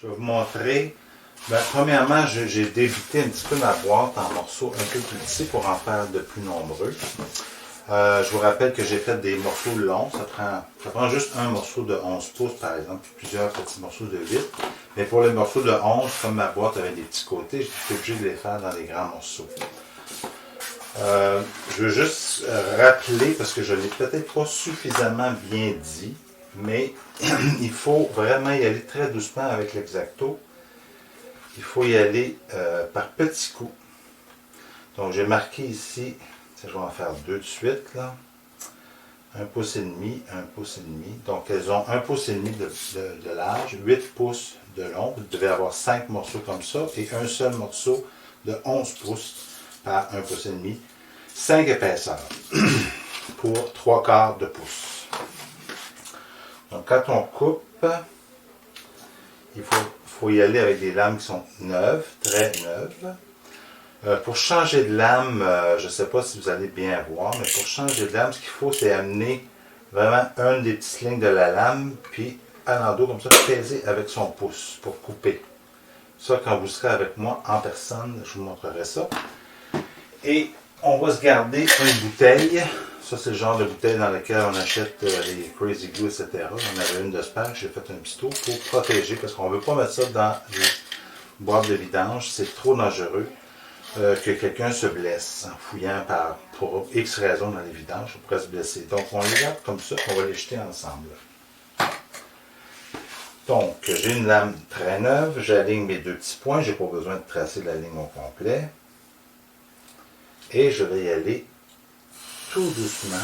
Je vais vous montrer. Ben, premièrement, j'ai débité un petit peu ma boîte en morceaux un peu plus petits pour en faire de plus nombreux. Je vous rappelle que j'ai fait des morceaux longs. Ça prend juste un morceau de 11 pouces, par exemple, puis plusieurs petits morceaux de 8. Mais pour les morceaux de 11, comme ma boîte avait des petits côtés, j'étais obligé de les faire dans des grands morceaux. Je veux juste rappeler, parce que je ne l'ai peut-être pas suffisamment bien dit, mais il faut vraiment y aller très doucement avec l'X-Acto. Il faut y aller par petits coups. Donc j'ai marqué ici, je vais en faire deux de suite, là. 1 pouce et demi, 1 pouce et demi. Donc elles ont 1 pouce et demi de large, 8 pouces de long. Vous devez avoir 5 morceaux comme ça et un seul morceau de 11 pouces par 1 pouce et demi. 5 épaisseurs pour 3/4 de pouce. Donc quand on coupe, il faut y aller avec des lames qui sont neuves, très neuves. Pour changer de lame, je ne sais pas si vous allez bien voir, mais pour changer de lame, ce qu'il faut, c'est amener vraiment une des petites lignes de la lame, puis à l'endos, comme ça, peser avec son pouce pour couper. Ça, quand vous serez avec moi en personne, je vous montrerai ça. Et on va se garder une bouteille. Ça, c'est le genre de bouteille dans laquelle on achète les Crazy Glue, etc. On avait une de Spag, j'ai fait un petit tour pour protéger, parce qu'on ne veut pas mettre ça dans les boîtes de vidange, c'est trop dangereux. Que quelqu'un se blesse en fouillant pour X raisons dans les vidanges, on pourrait se blesser. Donc, on les garde comme ça, on va les jeter ensemble. Donc, j'ai une lame très neuve, j'aligne mes deux petits points, je n'ai pas besoin de tracer la ligne au complet. Et je vais y aller tout doucement,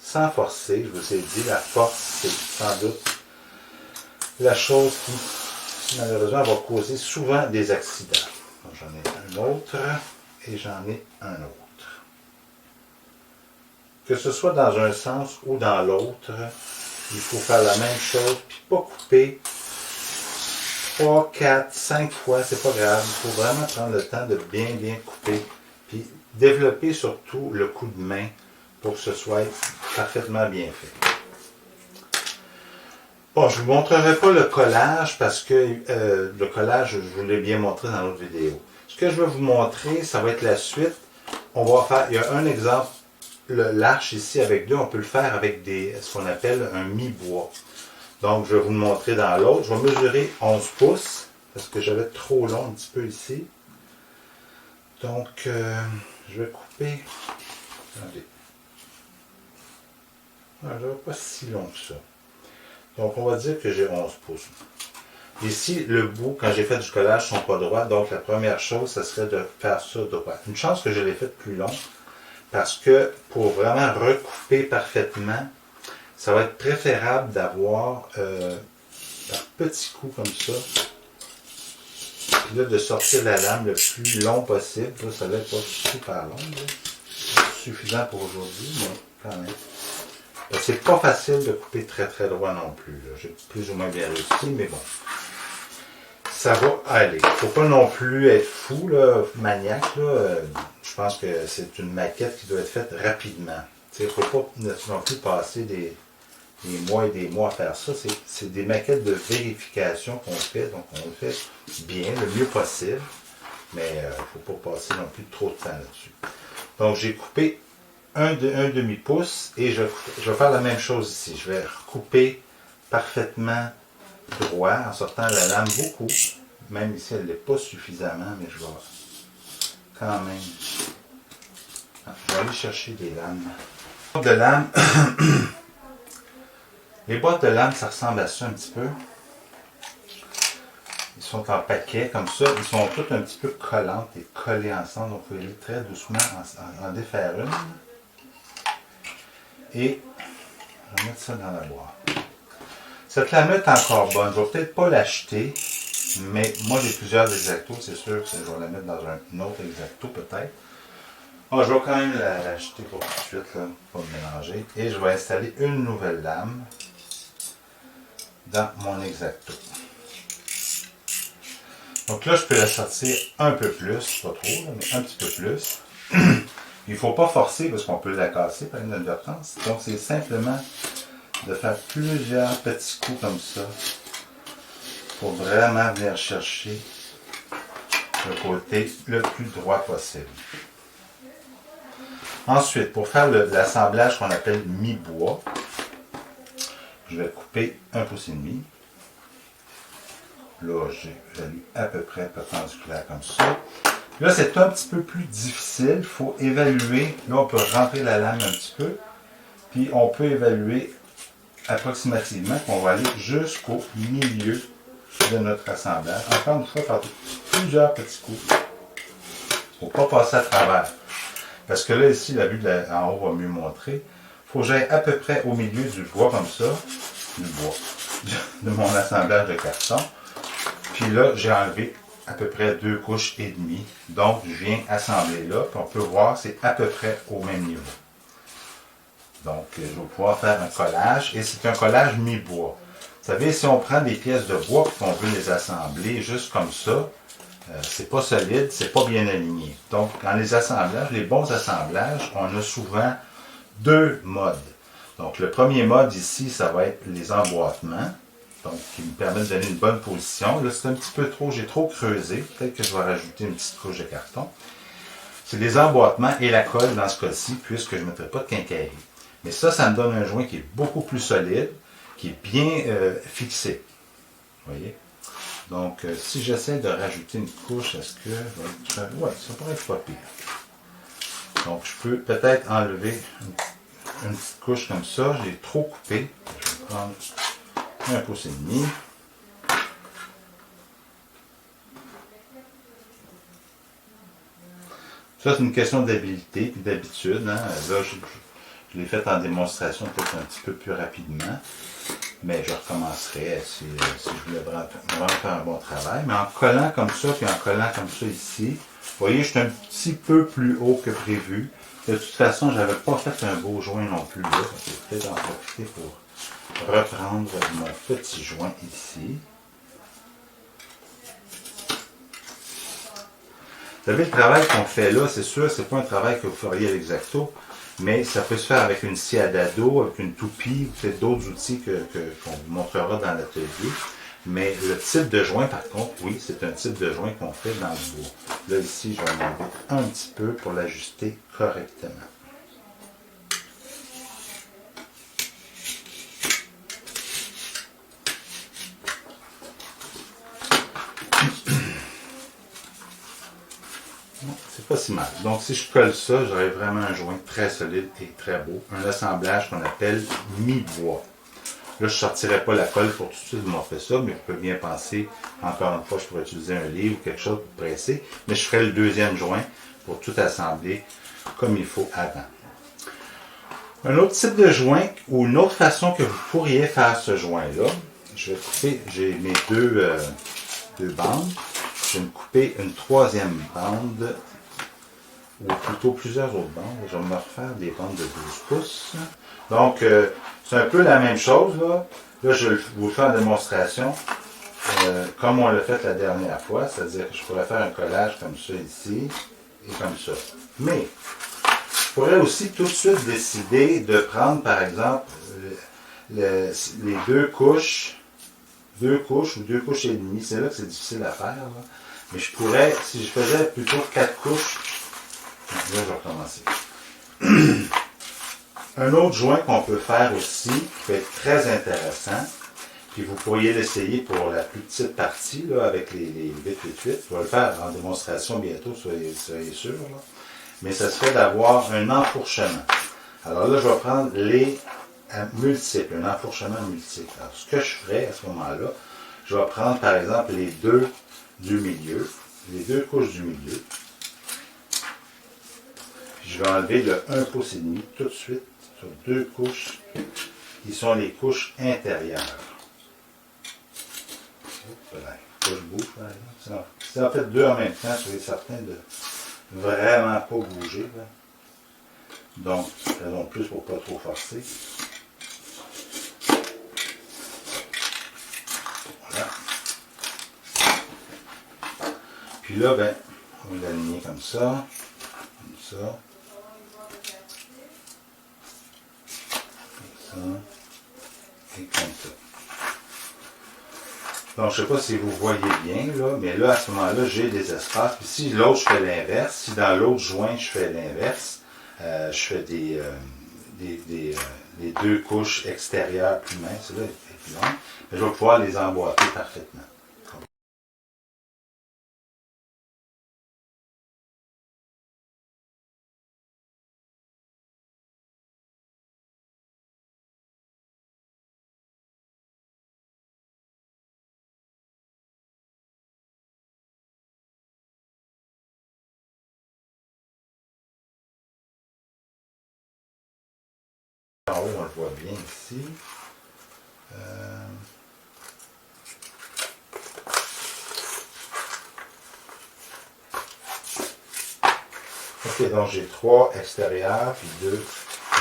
sans forcer. Je vous ai dit, la force, c'est sans doute la chose qui, malheureusement, va causer souvent des accidents. J'en ai un autre et j'en ai un autre. Que ce soit dans un sens ou dans l'autre, il faut faire la même chose, puis pas couper 3, 4, 5 fois, c'est pas grave. Il faut vraiment prendre le temps de bien couper, puis développer surtout le coup de main pour que ce soit parfaitement bien fait. Bon, je ne vous montrerai pas le collage parce que le collage, je vous l'ai bien montré dans l'autre vidéo. Ce que je vais vous montrer, ça va être la suite. On va faire, il y a un exemple, l'arche ici avec deux, on peut le faire avec ce qu'on appelle un mi-bois. Donc, je vais vous le montrer dans l'autre. Je vais mesurer 11 pouces parce que j'avais trop long un petit peu ici. Donc, je vais couper. Attendez. Je n'avais pas si long que ça. Donc, on va dire que j'ai 11 pouces. Ici, le bout, quand j'ai fait du collage, ne sont pas droits. Donc, la première chose, ce serait de faire ça droit. Une chance que je l'ai fait plus long, parce que pour vraiment recouper parfaitement, ça va être préférable d'avoir par petits coups comme ça. Puis là, de sortir la lame le plus long possible. Là, ça va être pas super long. C'est suffisant pour aujourd'hui, mais quand même. C'est pas facile de couper très droit non plus. J'ai plus ou moins bien réussi, mais bon. Ça va aller. Il ne faut pas non plus être fou, là, maniaque. Là. Je pense que c'est une maquette qui doit être faite rapidement. Il ne faut pas non plus passer des mois et des mois à faire ça. C'est des maquettes de vérification qu'on fait. Donc on le fait bien, le mieux possible. Mais il ne faut pas passer non plus trop de temps là-dessus. Donc j'ai coupé un demi-pouce et je vais faire la même chose ici. Je vais recouper parfaitement droit en sortant la lame beaucoup. Même ici, elle n'est pas suffisamment, mais je vais quand même. Je vais aller chercher des lames. De lames. Les boîtes de lames, ça ressemble à ça un petit peu. Ils sont en paquet comme ça. Ils sont toutes un petit peu collantes et collées ensemble. Donc, il faut aller très doucement en défaire une. Et je vais mettre ça dans la boîte. Cette lame est encore bonne. Je ne vais peut-être pas l'acheter, mais moi j'ai plusieurs X-Acto. C'est sûr que je vais la mettre dans un autre X-Acto peut-être. Je vais quand même l'acheter pour tout de suite, là, pour me mélanger. Et je vais installer une nouvelle lame dans mon X-Acto. Donc là, je peux la sortir un peu plus, pas trop, là, mais un petit peu plus. Il ne faut pas forcer parce qu'on peut la casser par inadvertance. Donc c'est simplement de faire plusieurs petits coups comme ça pour vraiment venir chercher le côté le plus droit possible. Ensuite, pour faire l'assemblage qu'on appelle mi-bois, je vais couper 1,5 pouce. Là, j'ai valu à peu près perpendiculaire comme ça. Là, c'est un petit peu plus difficile. Il faut évaluer. Là, on peut rentrer la lame un petit peu. Puis, on peut évaluer approximativement qu'on va aller jusqu'au milieu de notre assemblage. Encore une fois, par plusieurs petits coups. Il ne faut pas passer à travers. Parce que là, ici, la vue en haut va mieux montrer. Il faut que j'aille à peu près au milieu du bois, comme ça. Du bois. De mon assemblage de carton. Puis là, j'ai enlevé à peu près 2 couches et demie. Donc, je viens assembler là. Puis on peut voir, c'est à peu près au même niveau. Donc, je vais pouvoir faire un collage. Et c'est un collage mi-bois. Vous savez, si on prend des pièces de bois et qu'on veut les assembler juste comme ça, c'est pas solide, c'est pas bien aligné. Donc, dans les assemblages, les bons assemblages, on a souvent 2 modes. Donc, le premier mode ici, ça va être les emboîtements. Donc, qui me permettent de donner une bonne position. Là, c'est un petit peu trop, j'ai trop creusé. Peut-être que je vais rajouter une petite couche de carton. C'est les emboîtements et la colle dans ce cas-ci, puisque je ne mettrai pas de quincaillerie. Mais ça me donne un joint qui est beaucoup plus solide, qui est bien fixé. Vous voyez? Donc, si j'essaie de rajouter une couche, est-ce que... Oui, ça pourrait être pas pire. Donc, je peux peut-être enlever une petite couche comme ça. J'ai trop coupé. Je vais prendre 1,5 pouce. Ça, c'est une question d'habilité et d'habitude. Hein. Là, je l'ai fait en démonstration peut-être un petit peu plus rapidement. Mais je recommencerai si je voulais vraiment faire un bon travail. Mais en collant comme ça, puis en collant comme ça ici, vous voyez, je suis un petit peu plus haut que prévu. De toute façon, je n'avais pas fait un beau joint non plus là. Je vais peut-être en profiter pour reprendre mon petit joint ici. Vous savez, le travail qu'on fait là, c'est sûr, c'est pas un travail que vous feriez à l'X-Acto, mais ça peut se faire avec une scie à dado, avec une toupie, ou peut-être d'autres outils qu'on vous montrera dans l'atelier. Mais le type de joint, par contre, oui, c'est un type de joint qu'on fait dans le bois. Là, ici, je vais en enlever un petit peu pour l'ajuster correctement. C'est pas si mal. Donc, si je colle ça, j'aurai vraiment un joint très solide et très beau. Un assemblage qu'on appelle mi-bois. Là, je ne sortirai pas la colle pour tout de suite vous montrer ça, mais vous pouvez bien penser, encore une fois, je pourrais utiliser un livre ou quelque chose pour presser, mais je ferai le deuxième joint pour tout assembler comme il faut avant. Un autre type de joint, ou une autre façon que vous pourriez faire ce joint-là, je vais couper, j'ai mes deux bandes, je vais me couper une troisième bande, ou plutôt plusieurs autres bandes. Je vais me refaire des bandes de 12 pouces. Donc, c'est un peu la même chose, là. Là, je vais vous faire une démonstration, comme on l'a fait la dernière fois, c'est-à-dire que je pourrais faire un collage comme ça ici, et comme ça. Mais, je pourrais aussi tout de suite décider de prendre, par exemple, les deux couches ou 2 couches et demie. C'est là que c'est difficile à faire, là. Mais je pourrais, si je faisais plutôt 4 couches, là, je vais recommencer. Un autre joint qu'on peut faire aussi, qui peut être très intéressant, puis vous pourriez l'essayer pour la plus petite partie, là, avec les 888. Je vais le faire en démonstration bientôt, soyez sûrs. Là. Mais ça serait d'avoir un enfourchement. Alors là, je vais prendre les multiples, un enfourchement multiple. Alors, ce que je ferais à ce moment-là, je vais prendre par exemple les deux du milieu, les 2 couches du milieu. Puis je vais enlever le 1,5 pouce tout de suite sur 2 couches qui sont les couches intérieures. Voilà, je bouge par exemple. Si en fait 2 en même temps, soyez certain de vraiment pas bouger. Là. Donc, faisons plus pour ne pas trop forcer. Voilà. Puis là, ben, on va l'aligner comme ça, comme ça. Et comme ça. Donc, je ne sais pas si vous voyez bien, là, mais là, à ce moment-là, j'ai des espaces. Puis si l'autre, je fais l'inverse. Si dans l'autre joint, je fais l'inverse, je fais les deux couches extérieures plus minces. Là, et plus longues. Mais je vais pouvoir les emboîter parfaitement. En haut, on le voit bien ici. Ok, donc j'ai 3 extérieurs puis 2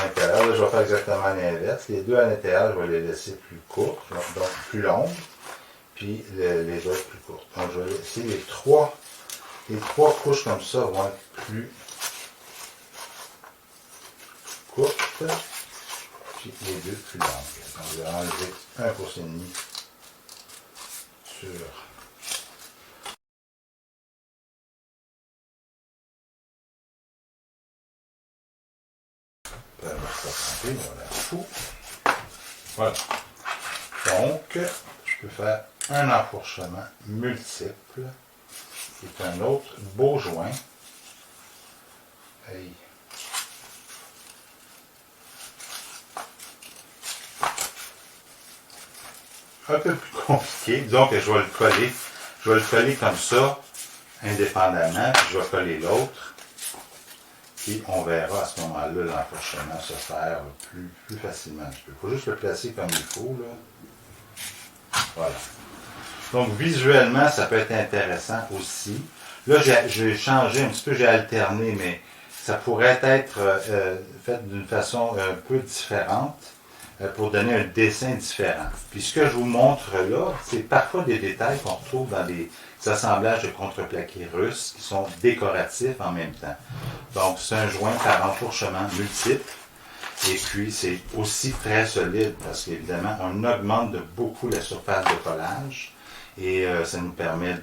intérieurs. Là, je vais faire exactement l'inverse. Les 2 à l'intérieur, je vais les laisser plus courtes, donc plus longues, puis les autres plus courtes. Donc je vais laisser les trois couches comme ça vont être plus courtes, puis les 2 plus longues. Donc je vais enlever 1 pouce et demi sur Voilà. Donc, je peux faire un enfourchement multiple, qui est un autre beau joint. Hey. Un peu plus compliqué. Disons que je vais le coller. Je vais le coller comme ça, indépendamment, puis je vais coller l'autre. Et on verra à ce moment-là l'enfourchement se faire plus facilement. Il faut juste le placer comme il faut. Là. Voilà. Donc visuellement, ça peut être intéressant aussi. Là, j'ai changé un petit peu, j'ai alterné, mais ça pourrait être fait d'une façon un peu différente pour donner un dessin différent. Puis ce que je vous montre là, c'est parfois des détails qu'on retrouve dans les assemblages de contreplaqué russes qui sont décoratifs en même temps. Donc c'est un joint par enfourchement multiple. Et puis c'est aussi très solide parce qu'évidemment on augmente de beaucoup la surface de collage et ça nous permet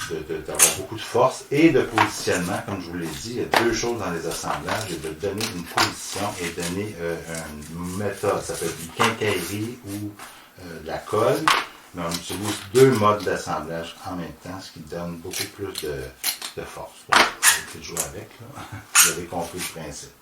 d'avoir beaucoup de force et de positionnement, comme je vous l'ai dit. Il y a 2 choses dans les assemblages, et de donner une position et donner une méthode. Ça peut être une quincaillerie ou de la colle, mais on utilise 2 modes d'assemblage en même temps, ce qui donne beaucoup plus de force. Bon, je vais jouer avec, là. Vous avez compris le principe.